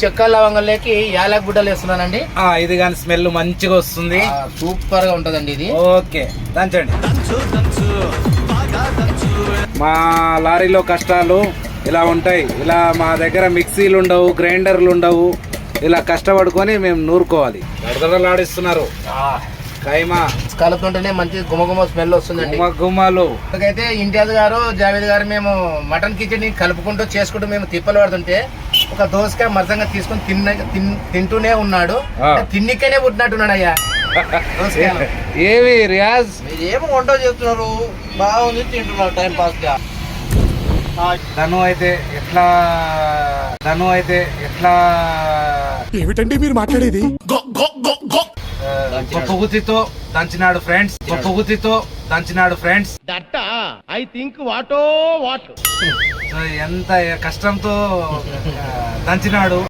చెక్క లవంగంలోకి యాలక్ గుడ్డలు వేస్తున్నానండి. ఇది కానీ స్మెల్ మంచిగా వస్తుంది, సూపర్ గా ఉంటదండి ఇది. ఓకే దంచండి. మా లారీలో కష్టాలు ఇలా ఉంటాయి. ఇలా మా దగ్గర మిక్సీలు ఉండవు, గ్రైండర్లు ఉండవు. ఇలా కష్టపడుకొని మేము నూరుకోవాలి. దడదడలాడిస్తున్నారు కైమా కలుపుతుంటేనే మంచి గుమగుమ స్మెల్ వస్తుందండి. గుమ్మలు అయితే ఇంటియాజ్ గారు, జావేద్ గారు మేము మటన్ కిచెన్ కలుపుకుంటూ చేసుకుంటూ మేము తిప్పలు పడుతుంటే ఒక దోసకాయ మరసంగా తీసుకొని తింటూనే ఉన్నాడు. తిన్నికనే పుట్టినట్టున్నాడు అయ్యా. ఏవి రియాజ్ ఏమో వంట చేస్తున్నారు, బాగుంది, తింటున్నారు టైం పాస్ గా. ధను అయితే ఎట్లా ఏమిటండి మీరు మాట్లాడేది? పొగుతితో దంచినాడు friends. That I think what ఎంత కష్టంతో దంచినాడు.